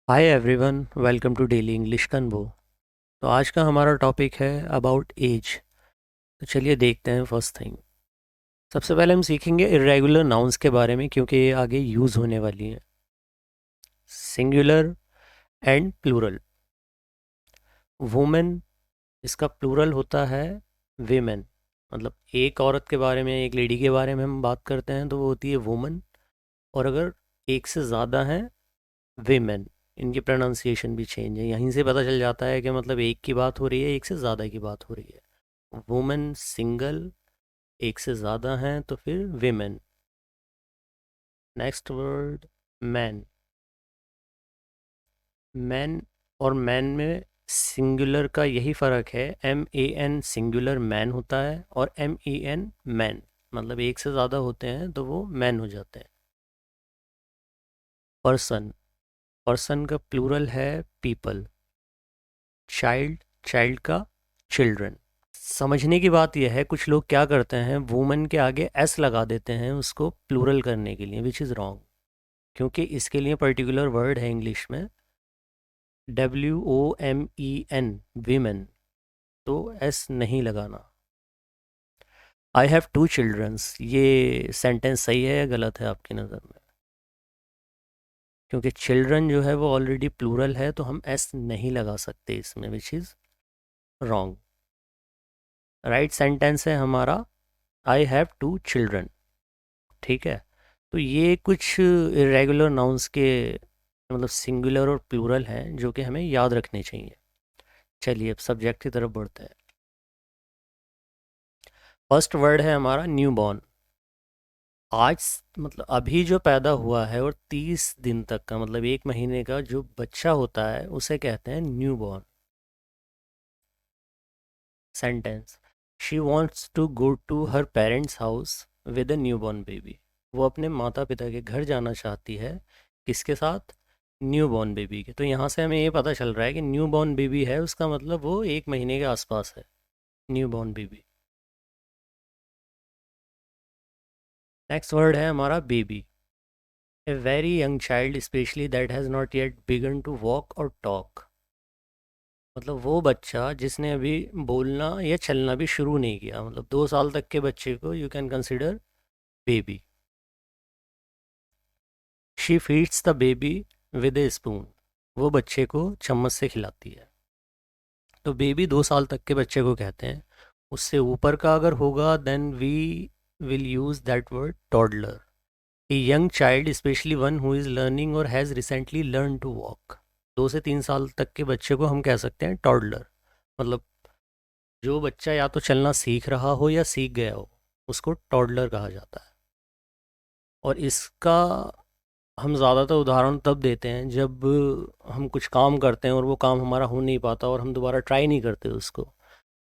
Hi everyone, welcome to daily English convo. तो आज का हमारा टॉपिक है अबाउट एज। तो चलिए देखते हैं। फर्स्ट थिंग, सबसे पहले हम सीखेंगे इरेगुलर नाउन्स के बारे में, क्योंकि ये आगे यूज़ होने वाली हैं। Singular and plural. वुमेन, इसका प्लूरल होता है विमेन। मतलब एक औरत के बारे में, एक लेडी के बारे में हम बात करते हैं तो वो होती है वुमन। और अगर एक से ज़्यादा हैं, विमेन। इनकी प्रोनाउंसिएशन भी चेंज है। यहीं से पता चल जाता है कि मतलब एक की बात हो रही है, एक से ज़्यादा की बात हो रही है। वुमेन सिंगल, एक से ज़्यादा हैं तो फिर women. Next word, man. Man और मैन में सिंगुलर का यही फ़र्क है। MAN सिंगुलर मैन होता है, और MEN मैन। मतलब एक से ज़्यादा होते हैं तो वो मैन हो जाते हैं। पर्सन, पर्सन का प्लूरल है पीपल। चाइल्ड, चाइल्ड का चिल्ड्रन। समझने की बात यह है, कुछ लोग क्या करते हैं, वुमेन के आगे एस लगा देते हैं उसको प्लूरल करने के लिए, विच इज़ रॉन्ग। क्योंकि इसके लिए पर्टिकुलर वर्ड है इंग्लिश में, WOMEN, वीमेन। तो एस नहीं लगाना। आई हैव टू चिल्ड्रंस, ये सेंटेंस सही है या गलत है आपकी नज़र में? क्योंकि चिल्ड्रन जो है वो ऑलरेडी प्लूरल है, तो हम एस नहीं लगा सकते इसमें, which is wrong. Right sentence है हमारा, आई हैव टू चिल्ड्रन। ठीक है। तो ये कुछ इरेगुलर नाउन्स के मतलब सिंगुलर और प्लूरल हैं जो कि हमें याद रखने चाहिए। चलिए अब सब्जेक्ट की तरफ बढ़ते हैं। फर्स्ट वर्ड है हमारा न्यू बॉर्न। आज मतलब अभी जो पैदा हुआ है और 30 दिन तक का, मतलब एक महीने का जो बच्चा होता है, उसे कहते हैं new born. Sentence, she wants to go to her parents house with a new born baby. वो अपने माता पिता के घर जाना चाहती है, किसके साथ? न्यू बॉर्न बेबी के। तो यहाँ से हमें ये पता चल रहा है कि न्यू बॉर्न बेबी है, उसका मतलब वो एक महीने के आसपास है। New born baby. Next word है हमारा baby. A very young child specially that has not yet begun to walk और टॉक। मतलब वो बच्चा जिसने अभी बोलना या चलना भी शुरू नहीं किया, मतलब 2 साल तक के बच्चे को you can consider baby. She feeds the baby with A spoon. वो बच्चे को चम्मच से खिलाती है। तो बेबी 2 साल तक के बच्चे को कहते हैं। उससे ऊपर का अगर होगा then we will use that word toddler. A young child specially one who is learning और has recently learn to walk. 2 से 3 साल तक के बच्चे को हम कह सकते हैं टॉडलर। मतलब जो बच्चा या तो चलना सीख रहा हो या सीख गया हो, उसको टॉडलर कहा जाता है। और इसका हम ज़्यादातर उदाहरण तब देते हैं जब हम कुछ काम करते हैं और वो काम हमारा हो नहीं पाता और हम दोबारा ट्राई नहीं करते उसको।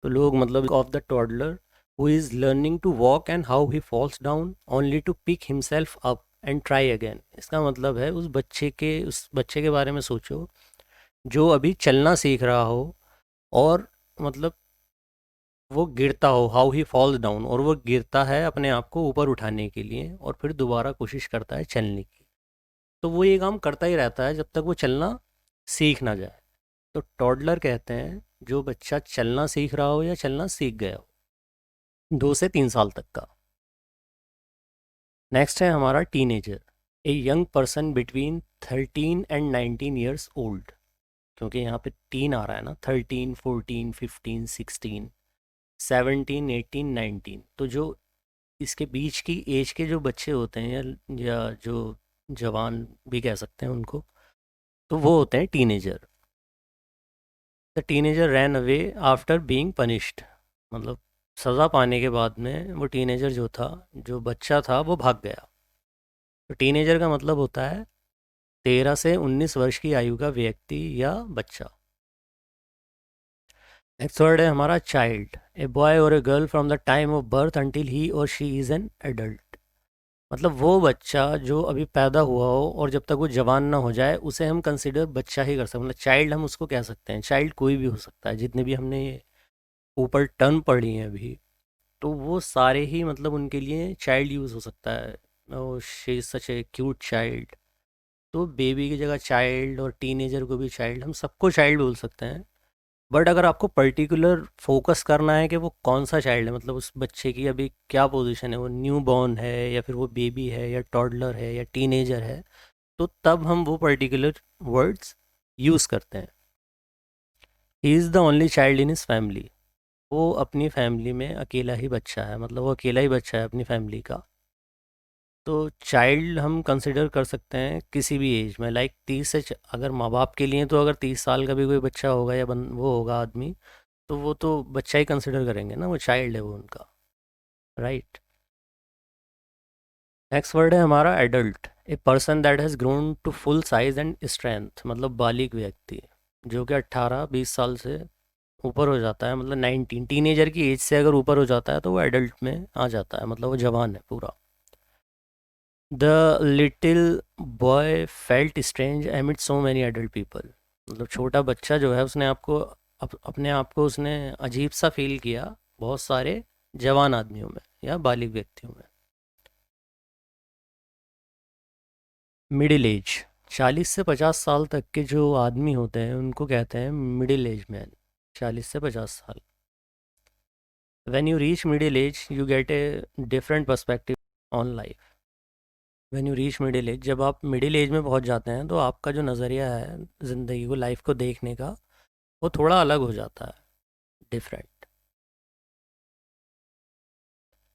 तो लोग मतलब of the toddler who is learning to walk and how he falls down only to pick himself up and try again. इसका मतलब है उस बच्चे के बारे में सोचो जो अभी चलना सीख रहा हो, और मतलब वो गिरता हो, हाउ ही फॉल्स डाउन, और वो गिरता है अपने आप को ऊपर उठाने के लिए और फिर दोबारा कोशिश करता है चलने की। तो वो ये काम करता ही रहता है जब तक वो चलना सीख ना जाए। तो टॉडलर कहते हैं जो बच्चा चलना सीख रहा हो या चलना सीख गया हो, 2 से 3 साल तक का। नेक्स्ट है हमारा teenager. A young person between 13 and 19 years old. क्योंकि यहाँ पे टीन आ रहा है ना, 13, 14, 15, 16, 17, 18, 19। तो जो इसके बीच की एज के जो बच्चे होते हैं या जो जवान भी कह सकते हैं उनको, तो वो होते हैं teenager. The teenager ran away after being punished. मतलब सज़ा पाने के बाद में वो टीनेजर जो था, जो बच्चा था, वो भाग गया। तो टीनेजर का मतलब होता है 13 से 19 वर्ष की आयु का व्यक्ति या बच्चा। नेक्स्ट वर्ड है हमारा चाइल्ड। ए बॉय और a girl from the time of birth until he और शी इज़ एन एडल्ट। मतलब वो बच्चा जो अभी पैदा हुआ हो और जब तक वो जवान ना हो जाए, उसे हम कंसिडर बच्चा ही कर सकते हैं। मतलब चाइल्ड हम उसको कह सकते हैं। चाइल्ड कोई भी हो सकता है, जितने भी हमने ऊपर टर्म पढ़ी हैं अभी, तो वो सारे ही मतलब उनके लिए चाइल्ड यूज़ हो सकता है। Oh she is such A cute child, तो बेबी की जगह चाइल्ड, और टीनेजर को भी चाइल्ड, हम सबको चाइल्ड बोल सकते हैं। बट अगर आपको पर्टिकुलर फोकस करना है कि वो कौन सा चाइल्ड है, मतलब उस बच्चे की अभी क्या पोजीशन है, वो न्यू बॉर्न है या फिर वो बेबी है या टॉडलर है या टीनेजर है, तो तब हम वो पर्टिकुलर वर्ड्स यूज़ करते हैं। He is the only child in his family. वो अपनी फैमिली में अकेला ही बच्चा है, मतलब वो अकेला ही बच्चा है अपनी फैमिली का। तो चाइल्ड हम कंसिडर कर सकते हैं किसी भी एज में, लाइक 30 से अगर माँ बाप के लिए तो अगर 30 साल का भी कोई बच्चा होगा या वो होगा आदमी, तो वो तो बच्चा ही कंसिडर करेंगे ना, वो चाइल्ड है वो उनका, राइट। नेक्स्ट वर्ड है हमारा adult. A person that has grown to full size and strength, मतलब बालिग व्यक्ति जो कि 18-20 साल से ऊपर हो जाता है, मतलब 19 टीनेजर की एज से अगर ऊपर हो जाता है तो वो एडल्ट में आ जाता है, मतलब वो जवान है पूरा। The little boy felt strange एमिड so many adult people, मतलब छोटा बच्चा जो है उसने आपको अपने आप को उसने अजीब सा फील किया बहुत सारे जवान आदमियों में या बालिग व्यक्तियों में। मिडिल एज, 40 से 50 साल तक के जो आदमी होते हैं उनको कहते हैं मिडिल एज मैन, 40 से 50 साल। When you reach middle age you get a different perspective on life. When you reach middle age, जब आप मिडिल एज में पहुंच जाते हैं तो आपका जो नज़रिया है ज़िंदगी को, लाइफ को देखने का, वो थोड़ा अलग हो जाता है, डिफरेंट।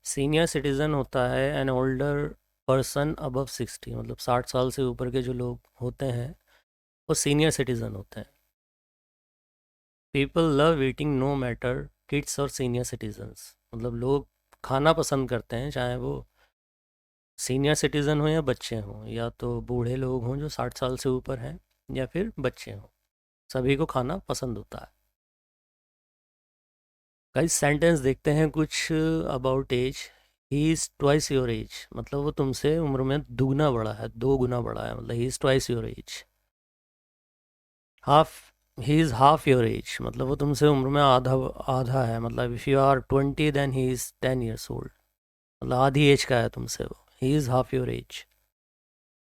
सीनियर सिटीज़न होता है एन ओल्डर पर्सन अबव 60, मतलब 60 साल से ऊपर के जो लोग होते हैं वो सीनियर सिटीज़न होते हैं। People love eating no matter kids और सीनियर सिटीजन्स, मतलब लोग खाना पसंद करते हैं चाहे वो सीनियर सिटीज़न हो या बच्चे हों, या तो बूढ़े लोग हों जो 60 साल से ऊपर हैं या फिर बच्चे हों, सभी को खाना पसंद होता है। कई सेंटेंस देखते हैं कुछ about age. He is twice your age, मतलब वो तुमसे उम्र में दुगना बड़ा है, 2 गुना बड़ा है, मतलब he is twice your age. Half, he is half your age, मतलब वो तुमसे उम्र में आधा आधा है, मतलब if you are 20 then he is 10 years old, मतलब आधी एज का है तुमसे वो। ही is half your as.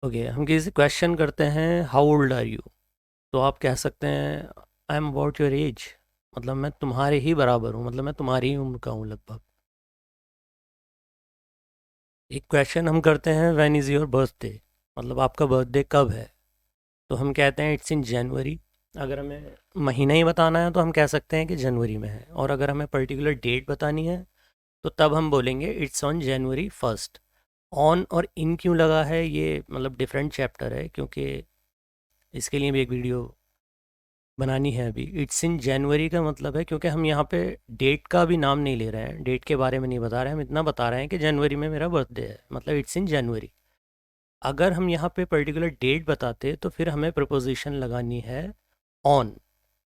Okay, हम किसी क्वेश्चन करते हैं हाउ ओल्ड आर यू, तो आप कह सकते हैं I am about your age, मतलब मैं तुम्हारे ही बराबर हूँ, मतलब मैं तुम्हारी ही उम्र का हूँ लगभग। एक क्वेश्चन हम करते हैं व्हेन इज़ योर बर्थडे, मतलब आपका बर्थडे कब है, तो हम कहते हैं इट्स इन जनवरी। अगर हमें महीना ही बताना है तो हम कह सकते हैं कि जनवरी में है, और अगर हमें पर्टिकुलर डेट बतानी है तो तब हम बोलेंगे it's on January 1st। On और इन क्यों लगा है ये मतलब डिफरेंट चैप्टर है, क्योंकि इसके लिए भी एक वीडियो बनानी है अभी। इट्स इन जनवरी का मतलब है क्योंकि हम यहाँ पे डेट का भी नाम नहीं ले रहे हैं, डेट के बारे में नहीं बता रहे हैं, हम इतना बता रहे हैं कि जनवरी में मेरा बर्थडे है, मतलब इट्स इन जनवरी। अगर हम यहाँ पे पर्टिकुलर डेट बताते तो फिर हमें प्रपोजिशन लगानी है ऑन,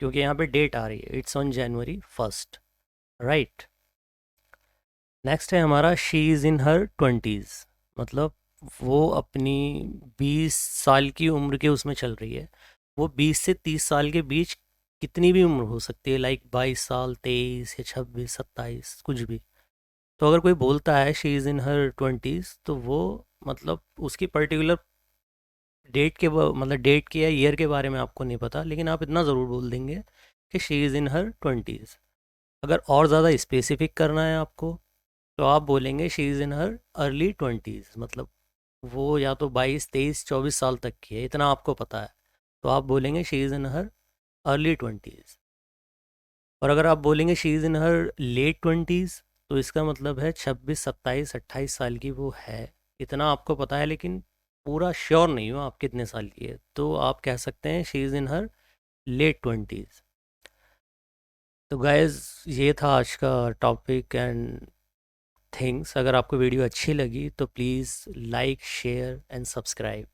क्योंकि यहाँ पे डेट आ रही है, it's on January 1st, right. Next है हमारा she is in her 20s, मतलब वो अपनी 20 साल की उम्र के उसमें चल रही है। वो 20 से 30 साल के बीच कितनी भी उम्र हो सकती है, लाइक 22 साल, 23 या 26, 27, कुछ भी। तो अगर कोई बोलता है she is in her 20s, तो वो मतलब उसकी पर्टिकुलर डेट के मतलब डेट के या ईयर के बारे में आपको नहीं पता, लेकिन आप इतना ज़रूर बोल देंगे कि she is in her 20s। अगर और ज़्यादा स्पेसिफिक करना है आपको तो आप बोलेंगे she is in her early 20s, मतलब वो या तो 22, 23, 24 साल तक की है, इतना आपको पता है, तो आप बोलेंगे she is in her early 20s। और अगर आप बोलेंगे she is in her late 20s, तो इसका मतलब है 26, 27, 28 साल की वो है, इतना आपको पता है, लेकिन पूरा श्योर नहीं हो आप कितने साल की है, तो आप कह सकते हैं she is in her late 20s। तो गाइज ये था आज का टॉपिक एंड थिंग्स। अगर आपको वीडियो अच्छी लगी तो please like share and subscribe.